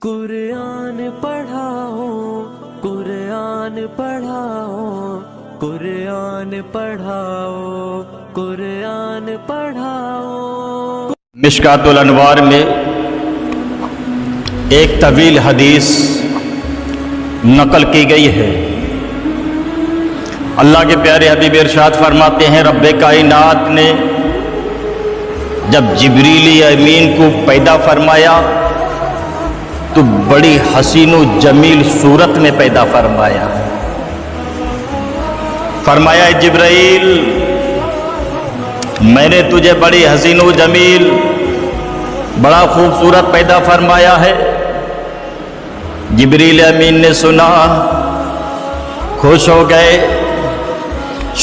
قرآن پڑھاؤ قرآن پڑھاؤ قرآن پڑھاؤ قرآن پڑھاؤ۔ مشکات الانوار میں ایک طویل حدیث نقل کی گئی ہے۔ اللہ کے پیارے حبیب ارشاد فرماتے ہیں، رب کائنات نے جب جبریل امین کو پیدا فرمایا تو بڑی حسین و جمیل صورت میں پیدا فرمایا۔ فرمایا جبرائیل، میں نے تجھے بڑی حسین و جمیل بڑا خوبصورت پیدا فرمایا ہے۔ جبریل امین نے سنا، خوش ہو گئے،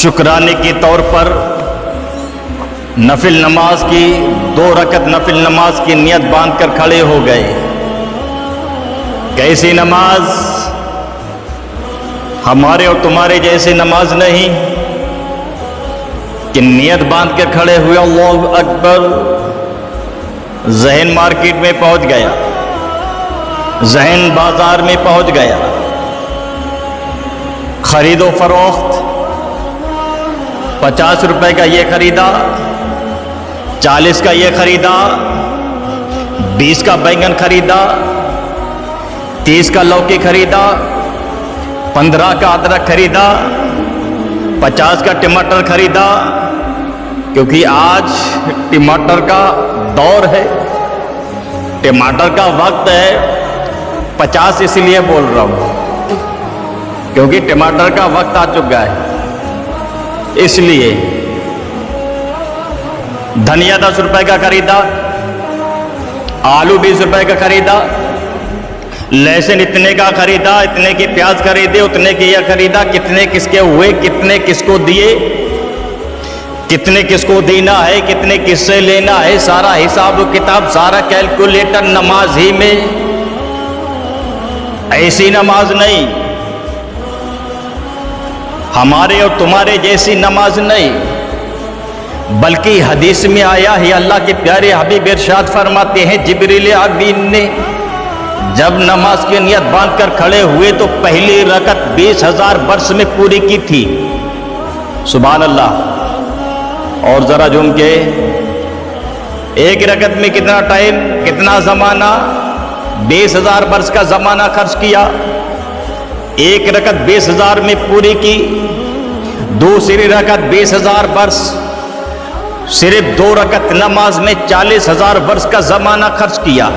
شکرانے کے طور پر نفل نماز کی 2 رکعت نفل نماز کی نیت باندھ کر کھڑے ہو گئے۔ کیسی نماز؟ ہمارے اور تمہارے جیسی نماز نہیں کہ نیت باندھ کے کھڑے ہوئے اللہ اکبر، ذہن مارکیٹ میں پہنچ گیا، ذہن بازار میں پہنچ گیا، خرید و فروخت 50 روپے کا یہ خریدا، 40 کا یہ خریدا، 20 کا بینگن خریدا، 30 کا لوکی خریدا، 15 کا ادرک خریدا، 50 کا ٹماٹر خریدا، کیونکہ آج ٹماٹر کا دور ہے، ٹماٹر کا وقت ہے۔ 50 اس لیے بول رہا ہوں کیونکہ ٹماٹر کا وقت آ چکا ہے، اس لیے۔ دھنیا 10 روپے کا خریدا، آلو 20 روپے کا خریدا، لہسن اتنے کا خریدا، اتنے کی پیاز خریدے، اتنے کی یہ خریدا، کتنے کس کے ہوئے، کتنے کس کو دیے، کتنے کس کو دینا ہے، کتنے کس سے لینا ہے، سارا حساب و کتاب، سارا کیلکولیٹر نماز ہی میں۔ ایسی نماز نہیں، ہمارے اور تمہارے جیسی نماز نہیں، بلکہ حدیث میں آیا ہے، اللہ کے پیارے حبیب ارشاد فرماتے ہیں، جبریل امین نے جب نماز کی نیت باندھ کر کھڑے ہوئے تو پہلی رکعت 20,000 برس میں پوری کی تھی۔ سبحان اللہ۔ اور ذرا جھوم کے، ایک رکعت میں کتنا ٹائم، کتنا زمانہ؟ 20,000 برس کا زمانہ خرچ کیا، ایک رکعت 20,000 میں پوری کی، دوسری رکعت 20,000 برس، صرف 2 رکعت نماز میں 40,000 برس کا زمانہ خرچ کیا۔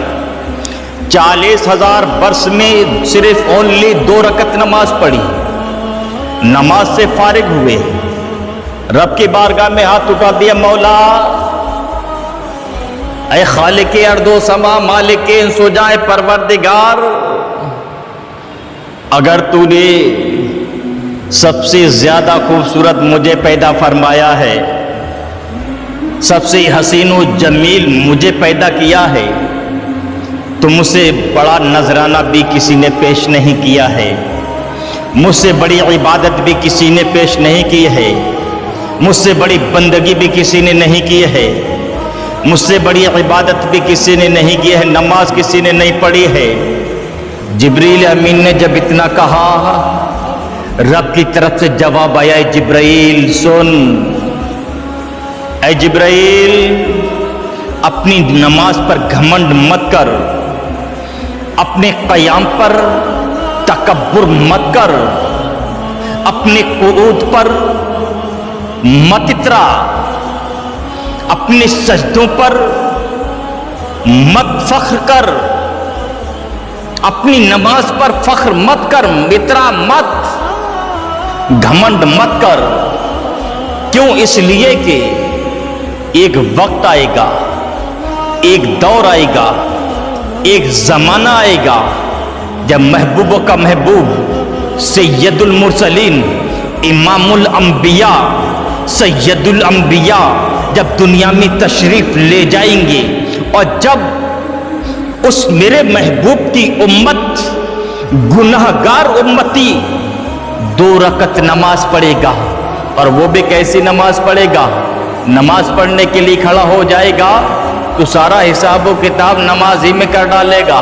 40,000 برس میں صرف اونلی 2 رکعت نماز پڑھی، نماز سے فارغ ہوئے، رب کی بارگاہ میں ہاتھ اٹھا دیا، مولا اے خالق ارض و سما، مالک انس و جاں، پروردگار، اگر تو نے سب سے زیادہ خوبصورت مجھے پیدا فرمایا ہے، سب سے حسین و جمیل مجھے پیدا کیا ہے، تو مجھ سے بڑا نذرانہ بھی کسی نے پیش نہیں کیا ہے، مجھ سے بڑی عبادت بھی کسی نے پیش نہیں کی ہے، مجھ سے بڑی بندگی بھی کسی نے نہیں کی ہے، مجھ سے بڑی عبادت بھی کسی نے نہیں کی ہے، نماز کسی نے نہیں پڑھی ہے۔ جبریل امین نے جب اتنا کہا، رب کی طرف سے جواب آیا، اے جبرائیل سن، اے جبرائیل اپنی نماز پر گھمنڈ مت کر، اپنے قیام پر تکبر مت کر، اپنے قعود پر مت اترا، اپنے سجدوں پر مت فخر کر، اپنی نماز پر فخر مت کر، اترا مت، گھمنڈ مت کر۔ کیوں؟ اس لیے کہ ایک وقت آئے گا، ایک دور آئے گا، ایک زمانہ آئے گا جب محبوبوں کا محبوب، سید المرسلین، امام الانبیاء، سید الانبیاء جب دنیا میں تشریف لے جائیں گے، اور جب اس میرے محبوب کی امت، گناہگار امتی 2 رکعت نماز پڑھے گا، اور وہ بھی کیسی نماز پڑھے گا؟ نماز پڑھنے کے لیے کھڑا ہو جائے گا تو سارا حساب و کتاب نماز ہی میں کر ڈالے گا،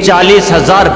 40,000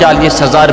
40,000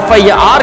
FIR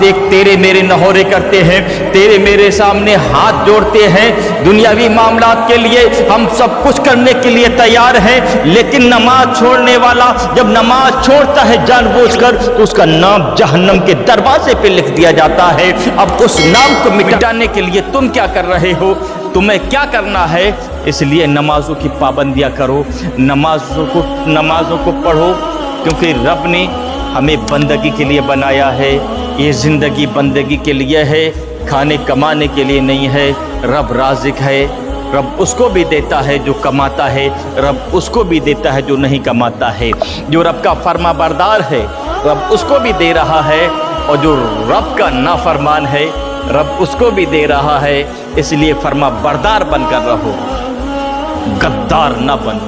دیکھ تیرے میرے نہورے کرتے ہیں, تیرے میرے سامنے ہاتھ جوڑتے ہیں, دنیاوی معاملات کے لیے ہم سب کچھ کرنے کے لیے تیار ہیں, لیکن نماز چھوڑنے والا جب نماز چھوڑتا ہے جان بوجھ کر تو اس کا نام جہنم کے دروازے پہ لکھ دیا جاتا ہے. اب اس نام کو مٹانے کے لیے تم کیا کر رہے ہو؟ تمہیں کیا کرنا ہے؟ اس لیے نمازوں کی پابندیاں کرو, نمازوں کو پڑھو, کیونکہ رب نے ہمیں بندگی کے لیے بنایا ہے. یہ زندگی بندگی کے لیے ہے, کھانے کمانے کے لیے نہیں ہے. رب رازق ہے, رب اس کو بھی دیتا ہے جو کماتا ہے, رب اس کو بھی دیتا ہے جو نہیں کماتا ہے. جو رب کا فرما بردار ہے رب اس کو بھی دے رہا ہے, اور جو رب کا نافرمان ہے رب اس کو بھی دے رہا ہے. اس لیے فرما بردار بن کر رہو, غدار نہ بن.